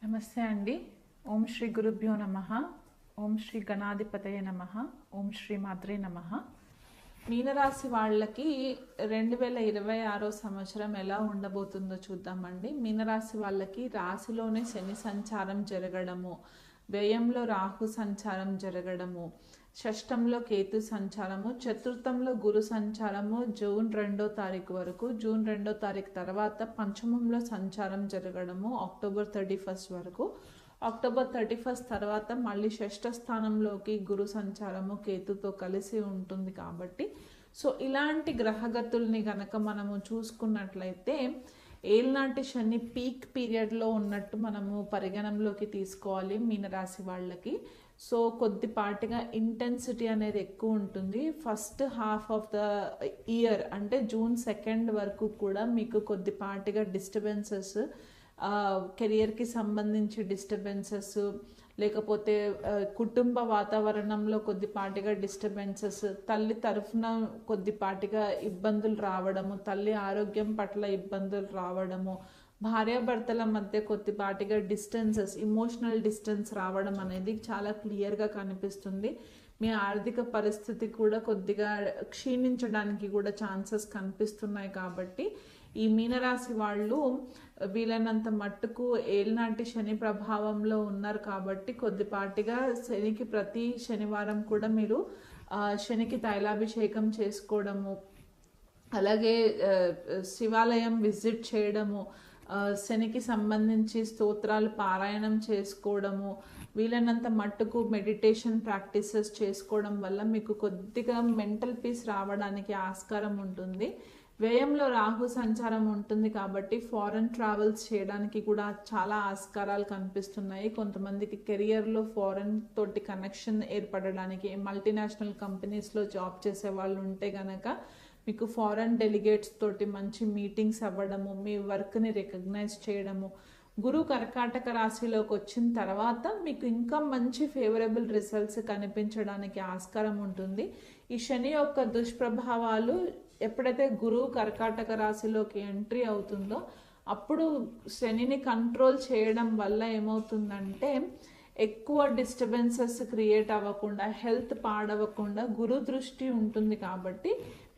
నమస్తే అండి. ఓం శ్రీ గురుభ్యో నమః. ఓం శ్రీ గణాధిపతయ నమః. ఓం శ్రీ మాత్రే నమః. మీనరాశి వాళ్ళకి 2026 సంవత్సరం ఎలా ఉండబోతుందో చూద్దామండి. మీనరాశి వాళ్ళకి రాశిలోనే శని సంచారం జరగడము, వ్యయంలో రాహు సంచారం జరగడము, షష్టంలో కేతు సంచారము, చతుర్థంలో గురు సంచారము జూన్ 2వ తారీఖు వరకు, జూన్ 2వ తారీఖు తర్వాత పంచమంలో సంచారం జరగడము అక్టోబర్ 31 వరకు, అక్టోబర్ 31 తర్వాత మళ్ళీ షష్ఠ స్థానంలోకి గురు సంచారము కేతుతో కలిసి ఉంటుంది. కాబట్టి సో ఇలాంటి గ్రహగతుల్ని గనక మనము చూసుకున్నట్లయితే ఏళ్ళనాటి శని పీక్ పీరియడ్లో ఉన్నట్టు మనము పరిగణంలోకి తీసుకోవాలి మీనరాశి వాళ్ళకి. సో కొద్దిపాటిగా ఇంటెన్సిటీ అనేది ఎక్కువ ఉంటుంది. First half of the year అంటే జూన్ 2 వరకు కూడా మీకు కొద్దిపాటిగా డిస్టర్బెన్సెస్, కెరియర్కి సంబంధించి డిస్టర్బెన్సెస్, లేకపోతే కుటుంబ వాతావరణంలో కొద్దిపాటిగా డిస్టర్బెన్సెస్, తల్లి తరఫున కొద్దిపాటిగా ఇబ్బందులు రావడము, తల్లి ఆరోగ్యం పట్ల ఇబ్బందులు రావడము, భార్యాభర్తల మధ్య కొద్దిపాటిగా డిస్టెన్సెస్, ఇమోషనల్ డిస్టెన్స్ రావడం అనేది చాలా క్లియర్గా కనిపిస్తుంది. మీ ఆర్థిక పరిస్థితి కూడా కొద్దిగా క్షీణించడానికి కూడా ఛాన్సెస్ కనిపిస్తున్నాయి. కాబట్టి ఈ మీనరాశి వాళ్ళు వీలైనంత మట్టుకు ఏళ్ళనాటి శని ప్రభావంలో ఉన్నారు కాబట్టి కొద్దిపాటిగా శనికి ప్రతి శనివారం కూడా మీరు శనికి తైలాభిషేకం చేసుకోవడము, అలాగే శివాలయం విజిట్ చేయడము, శనికి సంబంధించి స్తోత్రాలు పారాయణం చేసుకోవడము, వీలైనంత మట్టుకు మెడిటేషన్ ప్రాక్టీసెస్ చేసుకోవడం వల్ల మీకు కొద్దిగా మెంటల్ పీస్ రావడానికి ఆస్కారం ఉంటుంది. వ్యయంలో రాహు సంచారం ఉంటుంది కాబట్టి ఫారెన్ ట్రావెల్స్ చేయడానికి కూడా చాలా ఆస్కారాలు కనిపిస్తున్నాయి. కొంతమందికి కెరియర్లో ఫారెన్ తోటి కనెక్షన్ ఏర్పడడానికి, మల్టీనేషనల్ కంపెనీస్లో జాబ్ చేసే వాళ్ళు ఉంటే గనక మీకు ఫారెన్ డెలిగేట్స్ తోటి మంచి మీటింగ్స్ అవ్వడము, మీ వర్క్ని రికగ్నైజ్ చేయడము, గురు కర్కాటక రాశిలోకి వచ్చిన తర్వాత మీకు ఇంకా మంచి ఫేవరబుల్ రిజల్ట్స్ కనిపించడానికి ఆస్కారం ఉంటుంది. ఈ శని యొక్క దుష్ప్రభావాలు ఎప్పుడైతే గురువు కర్కాటక రాశిలోకి ఎంట్రీ అవుతుందో అప్పుడు శనిని కంట్రోల్ చేయడం వల్ల ఏమవుతుందంటే ఎక్కువ డిస్టర్బెన్సెస్ క్రియేట్ అవ్వకుండా, హెల్త్ పాడవకుండా గురు దృష్టి ఉంటుంది. కాబట్టి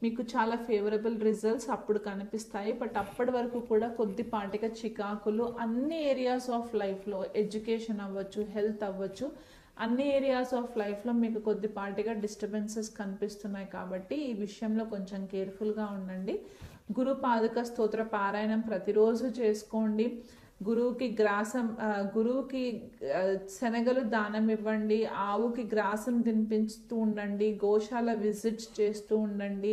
మీకు చాలా ఫేవరబుల్ రిజల్ట్స్ అప్పుడు కనిపిస్తాయి. బట్ అప్పటి వరకు కూడా కొద్దిపాటిగా చికాకులు అన్ని ఏరియాస్ ఆఫ్ లైఫ్లో, ఎడ్యుకేషన్ అవ్వచ్చు, హెల్త్ అవ్వచ్చు, అన్ని ఏరియాస్ ఆఫ్ లైఫ్లో మీకు కొద్దిపాటిగా డిస్టర్బెన్సెస్ కనిపిస్తున్నాయి. కాబట్టి ఈ విషయంలో కొంచెం కేర్ఫుల్గా ఉండండి. గురు పాదుక స్తోత్ర పారాయణం ప్రతిరోజు చేసుకోండి. గురువుకి శనగలు దానం ఇవ్వండి, ఆవుకి గ్రాసం తినిపిస్తూ ఉండండి, గోశాల విజిట్స్ చేస్తూ ఉండండి,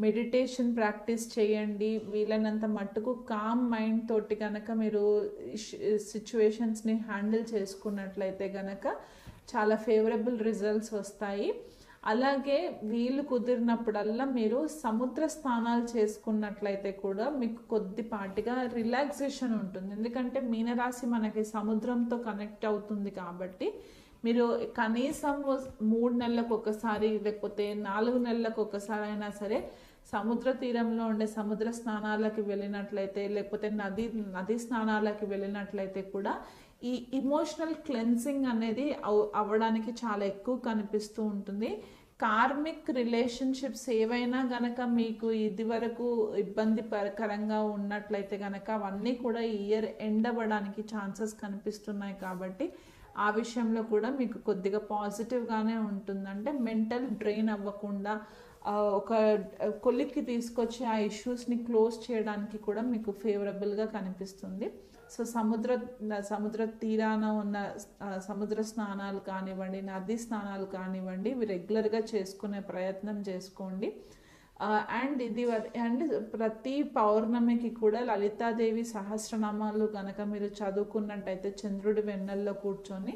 మెడిటేషన్ ప్రాక్టీస్ చేయండి. వీలైనంత మట్టుకు కామ్ మైండ్ తోటి కనుక మీరు సిచ్యువేషన్స్ని హ్యాండిల్ చేసుకున్నట్లయితే కనుక చాలా ఫేవరబుల్ రిజల్ట్స్ వస్తాయి. అలాగే వీలు కుదిరినప్పుడల్లా మీరు సముద్ర స్నానాలు చేసుకున్నట్లయితే కూడా మీకు కొద్దిపాటిగా రిలాక్సేషన్ ఉంటుంది. ఎందుకంటే మీనరాశి మనకి సముద్రంతో కనెక్ట్ అవుతుంది కాబట్టి మీరు కనీసం 3 నెలలకు ఒకసారి లేకపోతే 4 నెలలకు ఒకసారి అయినా సరే సముద్ర తీరంలో ఉండే సముద్ర స్నానాలకి వెళ్ళినట్లయితే, లేకపోతే నది స్నానాలకి వెళ్ళినట్లయితే కూడా ఈ ఇమోషనల్ క్లెన్సింగ్ అనేది అవ్వడానికి చాలా ఎక్కువ కనిపిస్తూ ఉంటుంది. కార్మిక్ రిలేషన్షిప్స్ ఏవైనా గనక మీకు ఇది వరకు ఇబ్బందికరంగా ఉన్నట్లయితే గనక అవన్నీ కూడా ఈ ఇయర్ ఎండ్ అవ్వడానికి ఛాన్సెస్ కనిపిస్తున్నాయి. కాబట్టి ఆ విషయంలో కూడా మీకు కొద్దిగా పాజిటివ్గానే ఉంటుంది. అంటే మెంటల్ డ్రైన్ అవ్వకుండా ఒక కొలిక్కి తీసుకొచ్చి ఆ ఇష్యూస్ని క్లోజ్ చేయడానికి కూడా మీకు ఫేవరబుల్గా కనిపిస్తుంది. సో సముద్ర తీరాన ఉన్న సముద్ర స్నానాలు కానివ్వండి, నదీ స్నానాలు కానివ్వండి, ఇవి రెగ్యులర్గా చేసుకునే ప్రయత్నం చేసుకోండి. అండ్ ప్రతి పౌర్ణమికి కూడా లలితాదేవి సహస్రనామాలు కనుక మీరు చదువుకున్నట్టయితే చంద్రుడి వెన్నెల్లో కూర్చొని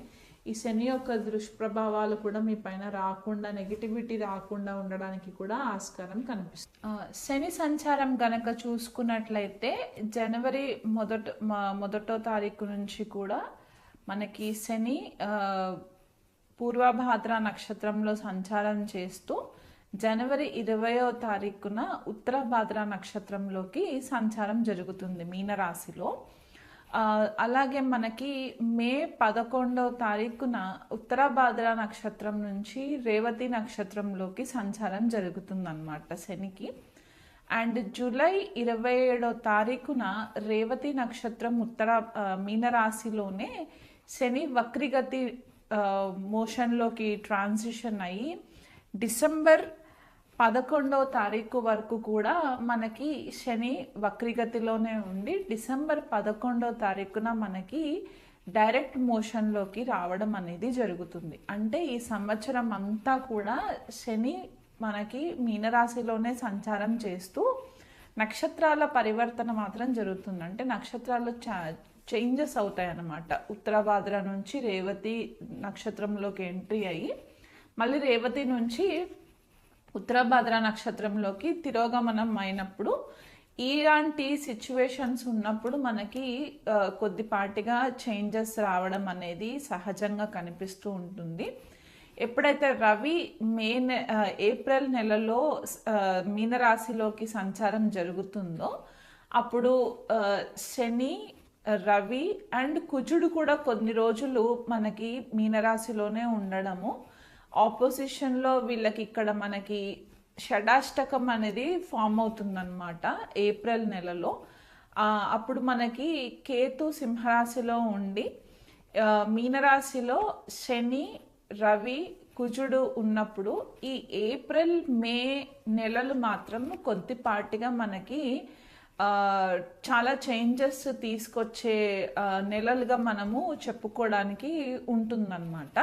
ఈ శని యొక్క దుష్ప్రభావాలు కూడా మీ పైన రాకుండా, నెగిటివిటీ రాకుండా ఉండడానికి కూడా ఆస్కారం కనిపిస్తుంది. శని సంచారం గనక చూసుకున్నట్లయితే జనవరి మొదటో తారీఖు నుంచి కూడా మనకి శని పూర్వభాద్ర నక్షత్రంలో సంచారం చేస్తూ జనవరి 20వ తారీఖున ఉత్తరభాద్ర నక్షత్రంలోకి సంచారం జరుగుతుంది మీనరాశిలో. అలాగే మనకి మే 11వ తారీఖున ఉత్తరాభాద్ర నక్షత్రం నుంచి రేవతి నక్షత్రంలోకి సంచారం జరుగుతుందన్నమాట శనికి. అండ్ జూలై 27వ తారీఖున రేవతి నక్షత్రం మీనరాశిలోనే శని వక్రిగతి మోషన్లోకి ట్రాన్సిషన్ అయ్యి డిసెంబర్ 11వ తారీఖు వరకు కూడా మనకి శని వక్రిగతిలోనే ఉండి డిసెంబర్ 11వ తారీఖున మనకి డైరెక్ట్ మోషన్లోకి రావడం అనేది జరుగుతుంది. అంటే ఈ సంవత్సరం అంతా కూడా శని మనకి మీనరాశిలోనే సంచారం చేస్తూ నక్షత్రాల పరివర్తన మాత్రం జరుగుతుంది. అంటే నక్షత్రాలు చేంజెస్ అవుతాయి అన్నమాట. ఉత్తరాభాద్ర నుంచి రేవతి నక్షత్రంలోకి ఎంట్రీ అయ్యి మళ్ళీ రేవతి నుంచి ఉత్తరాభాద్ర నక్షత్రంలోకి తిరోగమనం అయినప్పుడు ఇలాంటి సిచ్యువేషన్స్ ఉన్నప్పుడు మనకి కొద్దిపాటిగా చేంజెస్ రావడం అనేది సహజంగా కనిపిస్తూ ఉంటుంది. ఎప్పుడైతే రవి ఏప్రిల్ నెలలో మీనరాశిలోకి సంచారం జరుగుతుందో అప్పుడు శని, రవి అండ్ కుజుడు కూడా కొన్ని రోజులు మనకి మీనరాశిలోనే ఉండడము, ఆపోజిషన్లో వీళ్ళకి ఇక్కడ మనకి షడాష్టకం అనేది ఫామ్ అవుతుందన్నమాట ఏప్రిల్ నెలలో. అప్పుడు మనకి కేతు సింహరాశిలో ఉండి మీనరాశిలో శని, రవి, కుజుడు ఉన్నప్పుడు ఈ ఏప్రిల్ మే నెలలు మాత్రం కొద్దిపాటిగా మనకి చాలా చేంజెస్ తీసుకొచ్చే నెలలుగా మనము చెప్పుకోవడానికి ఉంటుందన్నమాట.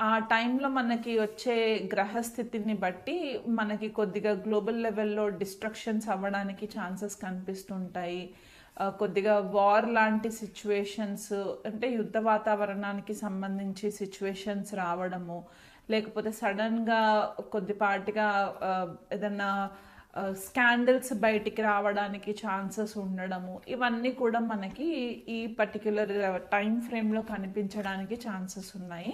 ఆ టైంలో మనకి వచ్చే గ్రహస్థితిని బట్టి మనకి కొద్దిగా గ్లోబల్ లెవెల్లో డిస్ట్రక్షన్స్ అవ్వడానికి ఛాన్సెస్ కనిపిస్తుంటాయి. కొద్దిగా వార్ లాంటి సిచ్యువేషన్స్, అంటే యుద్ధ వాతావరణానికి సంబంధించి సిచ్యువేషన్స్ రావడము, లేకపోతే సడన్గా కొద్దిపాటిగా ఏదన్నా స్కాండల్స్ బయటికి రావడానికి ఛాన్సెస్ ఉండడము, ఇవన్నీ కూడా మనకి ఈ పర్టిక్యులర్ టైం ఫ్రేమ్లో కనిపించడానికి ఛాన్సెస్ ఉన్నాయి.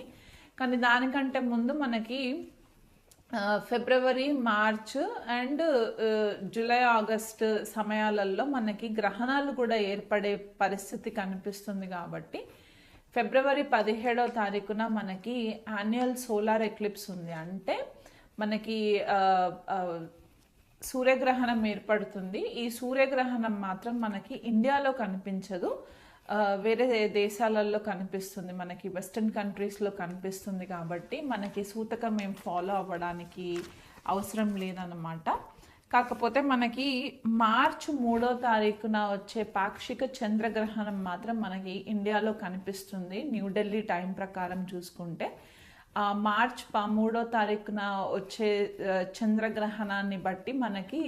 కానీ దానికంటే ముందు మనకి ఫిబ్రవరి, మార్చ్ అండ్ జూలై, ఆగస్ట్ సమయాలలో మనకి గ్రహణాలు కూడా ఏర్పడే పరిస్థితి కనిపిస్తుంది. కాబట్టి ఫిబ్రవరి 17వ తారీఖున మనకి యాన్యువల్ సోలార్ ఎక్లిప్స్ ఉంది. అంటే మనకి సూర్యగ్రహణం ఏర్పడుతుంది. ఈ సూర్యగ్రహణం మాత్రం మనకి ఇండియాలో కనిపించదు, వేరే దేశాలలో కనిపిస్తుంది, మనకి వెస్టర్న్ కంట్రీస్లో కనిపిస్తుంది. కాబట్టి మనకి సూతకం ఏం ఫాలో అవ్వడానికి అవసరం లేదన్నమాట. కాకపోతే మనకి మార్చ్ 3వ తారీఖున వచ్చే పాక్షిక చంద్రగ్రహణం మాత్రం మనకి ఇండియాలో కనిపిస్తుంది న్యూఢిల్లీ టైం ప్రకారం చూసుకుంటే. మార్చ్ 3వ తారీఖున వచ్చే చంద్రగ్రహణాన్ని బట్టి మనకి